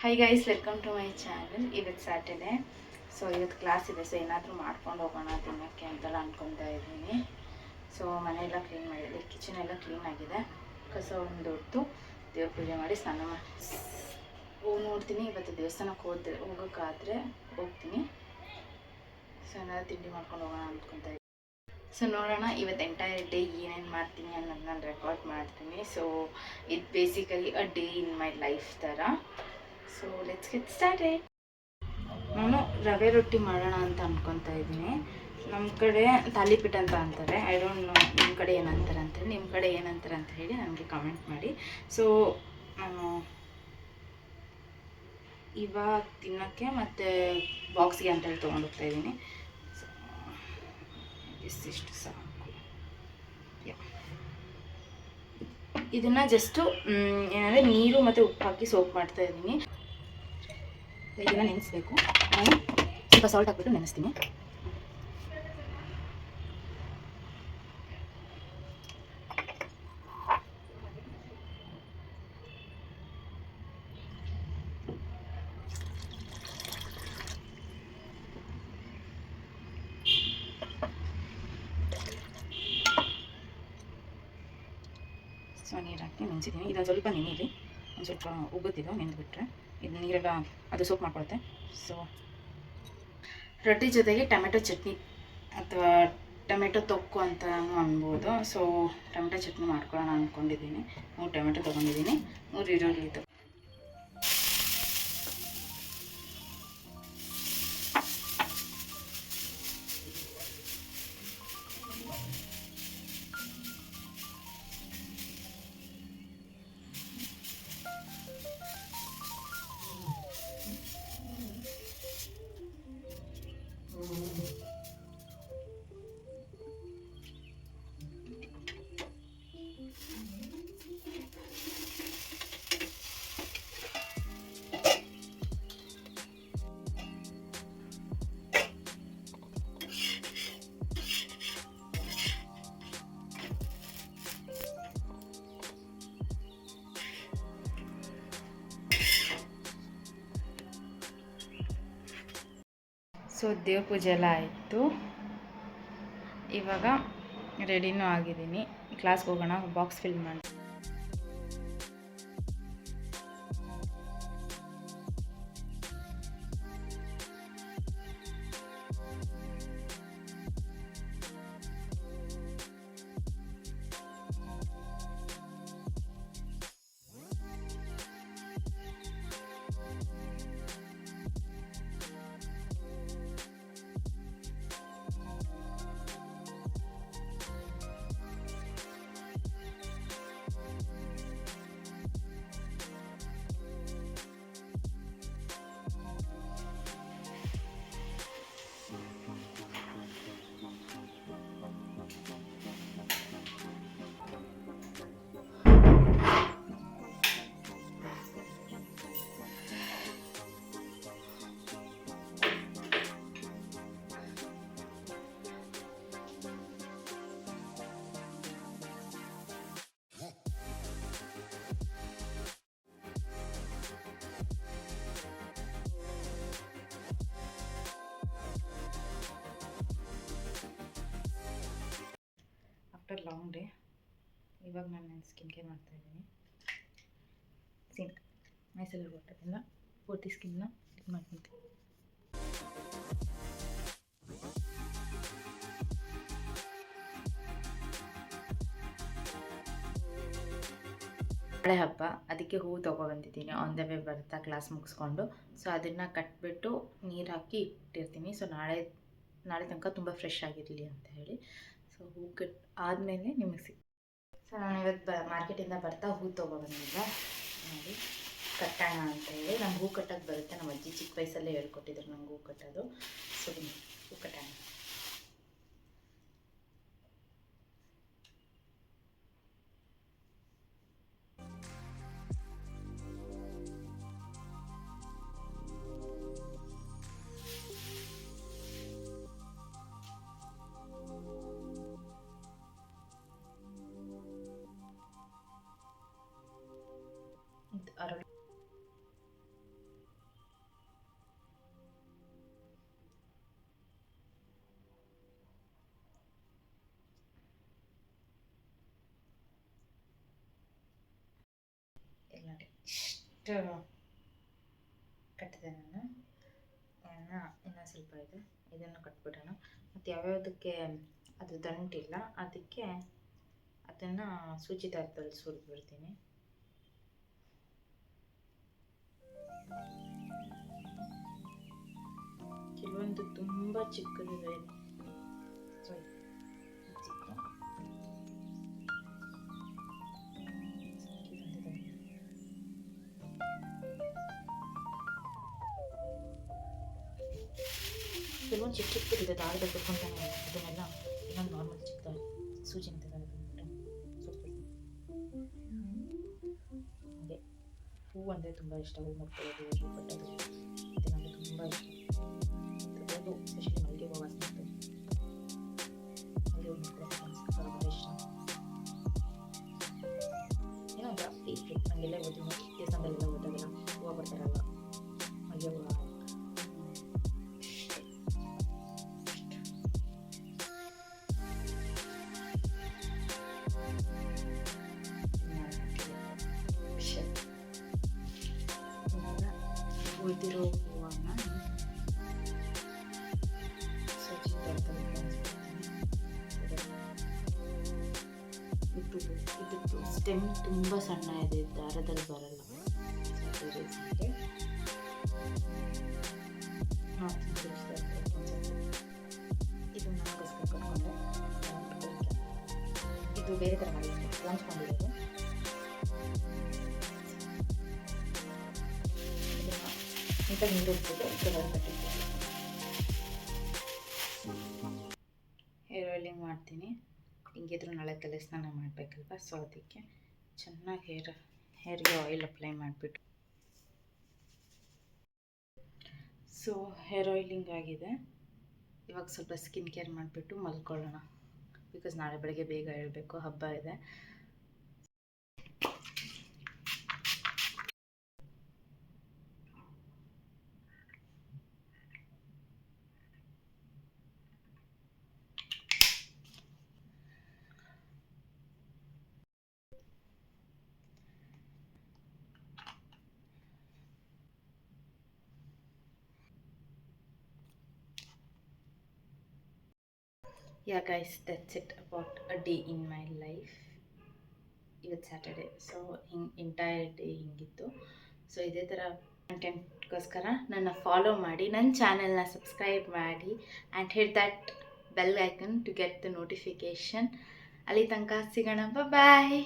High guys, welcome to my channel. ಇವತ್ತು Saturday, so ಇವತ್ತು class ಇದೆ. ಸೊ ಏನಾದರೂ ಮಾಡ್ಕೊಂಡು ಹೋಗೋಣ ತಿನ್ನೋಕ್ಕೆ ಅಂತೆಲ್ಲ ಅಂದ್ಕೊತಾ ಇದ್ದೀನಿ. ಸೊ ಮನೆಯೆಲ್ಲ ಕ್ಲೀನ್ ಮಾಡಿದೆ, ಕಿಚನ್ ಎಲ್ಲ ಕ್ಲೀನ್ ಆಗಿದೆ. ಕಸ ಒಂದು ಹೊತ್ತು ದೇವ್ರ ಪೂಜೆ ಮಾಡಿ ಸ್ನಾನ ಮಾಡಿ ನೋಡ್ತೀನಿ. ಇವತ್ತು ದೇವಸ್ಥಾನಕ್ಕೆ ಹೋಗೋಕ್ಕಾದರೆ ಹೋಗ್ತೀನಿ. ಸೊ ಏನಾದರೂ ತಿಂಡಿ ಮಾಡ್ಕೊಂಡು ಹೋಗೋಣ ಅಂದ್ಕೊತಾ ಇದ್ದೀನಿ. ಸೊ ನೋಡೋಣ ಇವತ್ತು ಎಂಟೈರ್ ಡೇ ಏನೇನು ಮಾಡ್ತೀನಿ ಅನ್ನೋದು ನಾನು ರೆಕಾರ್ಡ್ ಮಾಡ್ತೀನಿ. ಸೊ ಇದು basically a day in my life ಥರ. So let's get started. ನಾನು ರವೆ ರೊಟ್ಟಿ ಮಾಡೋಣ ಅಂತ ಅಂದ್ಕೊತಾ ಇದ್ದೀನಿ. ನಮ್ಮ ಕಡೆ ತಾಲಿಪೀಠ ಅಂತ ಅಂತಾರೆ. ಐ ಡೋಂಟ್ ನೋ ನಿಮ್ಮ ಕಡೆ ಏನಂತಾರೆ ಅಂತೇಳಿ. ನಿಮ್ಮ ಕಡೆ ಏನಂತಾರೆ ಅಂತ ಹೇಳಿ ನನಗೆ ಕಮೆಂಟ್ ಮಾಡಿ. ಸೊ ನಾನು ಇವಾಗ ತಿನ್ನೋಕ್ಕೆ ಮತ್ತು ಬಾಕ್ಸ್ಗೆ ಅಂತೇಳಿ ತೊಗೊಂಡೋಗ್ತಾ ಇದ್ದೀನಿ. ಸೊ ಇಷ್ಟು ಸಾಕು. ಇದನ್ನು ಜಸ್ಟು ಏನಂದರೆ ನೀರು ಮತ್ತು ಉಪ್ಪು ಹಾಕಿ ಸೋಪ್ ಮಾಡ್ತಾ ಇದ್ದೀನಿ. ಇದನ್ನು ನೆನೆಸ್ಬೇಕು. ನಾನು ಸ್ವಲ್ಪ ಸಾಲ್ಟ್ ಹಾಕ್ಬಿಟ್ಟು ನೆನೆಸ್ತೀನಿ. ಸೊ ನೀರು ಹಾಕಿ ನೆನೆಸಿದ್ದೀನಿ. ಇದೊಂದು ಸ್ವಲ್ಪ ನೆನೀರಿ, ಒಂದು ಸ್ವಲ್ಪ ಉಗುತ್ತಿದ್ದು ನೆನೆದ್ಬಿಟ್ರೆ ಇದು ನೀರೆಲ್ಲ ಅದು ಸೋಪ್ ಮಾಡ್ಕೊಳುತ್ತೆ. ಸೊ ರೊಟ್ಟಿ ಜೊತೆಗೆ ಟೊಮೆಟೊ ಚಟ್ನಿ ಅಥವಾ ಟೊಮೆಟೊ ತೊಕ್ಕು ಅಂತಲೂ ಅನ್ಬೋದು. ಸೊ ಟೊಮೆಟೊ ಚಟ್ನಿ ಮಾಡ್ಕೊಳ್ಳೋಣ ಅಂದ್ಕೊಂಡಿದ್ದೀನಿ. 3 ಟೊಮೆಟೊ ತೊಗೊಂಡಿದ್ದೀನಿ, 3 ಈರುಳ್ಳಿ ಸೊ ದೇವ್ರ ಪೂಜೆ ಎಲ್ಲ ಆಯಿತು. ಇವಾಗ ರೆಡಿನೂ ಆಗಿದ್ದೀನಿ. ಕ್ಲಾಸ್ಗೆ ಹೋಗೋಣ. ಬಾಕ್ಸ್ ಫಿಲ್ ಮಾಡಿ ಆಫ್ಟರ್ ಲಾಂಗ್ ಡೇ. ಇವಾಗ ನಾನು ನನ್ನ ಸ್ಕಿನ್ ಕೇರ್ ಮಾಡ್ತಾಯಿದ್ದೀನಿ. ಮೈಸೆಲ್ಲ ಕೊಟ್ಟೋದಿಲ್ಲ, ಪೂರ್ತಿ ಸ್ಕಿನ್ನ ಇದು ಮಾಡ್ಕೊತೀನಿ. ನಾಳೆ ಹಬ್ಬ, ಅದಕ್ಕೆ ಹೂವು ತೊಗೊಬಂದಿದ್ದೀನಿ. ಆನ್ ದ ವೇ ಬರ್ತಾ ಕ್ಲಾಸ್ ಮುಗಿಸ್ಕೊಂಡು. ಸೊ ಅದನ್ನು ಕಟ್ಬಿಟ್ಟು ನೀರು ಹಾಕಿ ಇಟ್ಟಿರ್ತೀನಿ. ಸೊ ನಾಳೆ ತನಕ ತುಂಬ ಫ್ರೆಶ್ ಆಗಿರಲಿ ಅಂತ ಹೇಳಿ. ಸೊ ಹೂ ಕಟ್ ಆದಮೇಲೆ ನಿಮಗೆ ಸೊ ನಾನು ಇವತ್ತು ಮಾರ್ಕೆಟಿಂದ ಬರ್ತಾ ಹೂ ತೊಗೊಬಂದಿದ್ದೆ. ನೋಡಿ, ಕಟ್ಟೋಣ ಅಂತೇಳಿ. ನಂಗೆ ಹೂ ಕಟ್ಟೋಕ್ಕೆ ಬರುತ್ತೆ. ನಮ್ಮ ಅಜ್ಜಿ ಚಿಕ್ಕ ವಯಸ್ಸಲ್ಲೇ ಹೇಳ್ಕೊಟ್ಟಿದ್ರು ನಂಗೆ ಹೂ ಕಟ್ಟೋದು. ಸೊ ಹೂ ಕಟ್ಟೋಣ. ಅರಳು ಕಟ್ಟಿದೆ ನಾನು. ಇನ್ನೂ ಸ್ವಲ್ಪ ಇದೆ, ಇದನ್ನು ಕಟ್ಬಿಡೋಣ. ಮತ್ತು ಯಾವ್ಯಾವುದಕ್ಕೆ ಅದು ದಂಟಿಲ್ಲ ಅದಕ್ಕೆ ಅದನ್ನು ಸೂಚಿ ದಾರದಲ್ಲಿ ಸುರಿದ್ಬಿಡ್ತೀನಿ. ಕೆಲವೊಂದು ತುಂಬ ಚಿಕ್ಕದಿದೆ, ಕೆಲವೊಂದು ಚಿಕ್ಕ ಚಿಕ್ಕದಿದೆ, ದಾರದ ಕುತ್ಕೊಂತಾನೆ ಇದನ್ನೆಲ್ಲ ಇನ್ನೊಂದು ನಾರ್ಮಲ್ ಚಿಕ್ಕದಾಗಿ ಸೂಜಿನ ತಗೊಂಡ್ಬಿಟ್ಟು ಸುಟ್ಬಿಡ್ತೀನಿ. ಹಾಗೆ ಹೂವು ಅಂದರೆ ತುಂಬ ಇಷ್ಟ, ಹೂವು ಮುಟ್ಕೊಳ್ಳೋದು, ಹೂವು ಕಟ್ಟೋದು ಇದು ನನಗೆ ತುಂಬ ಇಷ್ಟ. ಅದು ಸ್ಪೆಷಲಿ ಮಲ್ಲಿಗೆ ಹೂವು ವಾಸನೆ, ಮಲ್ಲಿಗೆ ಹೂವು ಮುಟ್ಕೊಳ್ಳೋದು ತುಂಬ ಇಷ್ಟ. ಏನೋ ಜಾಸ್ತಿ ನನಗೆಲ್ಲ ಓದಿ ದೇವಸ್ಥಾನದಲ್ಲೆಲ್ಲ ಓದಾಗೆಲ್ಲ ಹೂವು ಬರ್ತಾರಲ್ಲ ಮಲ್ಲಿಗೆ ಹೂವು. ಉಳಿದಿರೋ ಹೂವನ್ನು ಸಜ್ಜಿ ಇದ್ದು ಸ್ಟೆಮ್ ತುಂಬ ಸಣ್ಣ ಇದೆ, ದಾರದಲ್ಲಿ ಬರಲ್ಲ. ಇದು ನನಗೋಸ್ಕರ ಕಟ್ಕೊಂಡೆ. ಇದು ಬೇರೆ ಥರ ಮಾಡಿದ್ದೀನಿ, ಹೊಂಚ್ಕೊಂಡಿರೋದು. ನೀರು ಹೇರ್ ಆಯಿಲಿಂಗ್ ಮಾಡ್ತೀನಿ. ಹಿಂಗಿದ್ರು ನಾಳೆ ತಲೆ ಸ್ನಾನ ಮಾಡಬೇಕಲ್ವ, ಸೊ ಅದಕ್ಕೆ ಚೆನ್ನಾಗಿ ಹೇರ್ಗೆ ಆಯಿಲ್ ಅಪ್ಲೈ ಮಾಡಿಬಿಟ್ಟು. ಸೊ ಹೇರ್ ಆಯಿಲಿಂಗ್ ಆಗಿದೆ. ಇವಾಗ ಸ್ವಲ್ಪ ಸ್ಕಿನ್ ಕೇರ್ ಮಾಡಿಬಿಟ್ಟು ಮಲ್ಕೊಳ್ಳೋಣ, ಬಿಕಾಸ್ ನಾಳೆ ಬೆಳಗ್ಗೆ ಬೇಗ ಹೇಳಬೇಕು, ಹಬ್ಬ ಇದೆ. Yeah guys, that's it about a day in my life. ಇವತ್ತು ಸ್ಯಾಟರ್ಡೆ, ಸೊ ಎಂಟೈರ್ ಡೇ ಹಿಂಗಿತ್ತು. ಸೊ ಇದೇ ಥರ ಕಂಟೆಂಟ್ಗೋಸ್ಕರ ನನ್ನ ಫಾಲೋ ಮಾಡಿ, ನನ್ನ ಚಾನೆಲ್ನ ಸಬ್ಸ್ಕ್ರೈಬ್ ಮಾಡಿ and hit that bell icon to get the notification. ಅಲ್ಲಿ ತನಕ ಸಿಗೋಣ, ಬಾಯ್.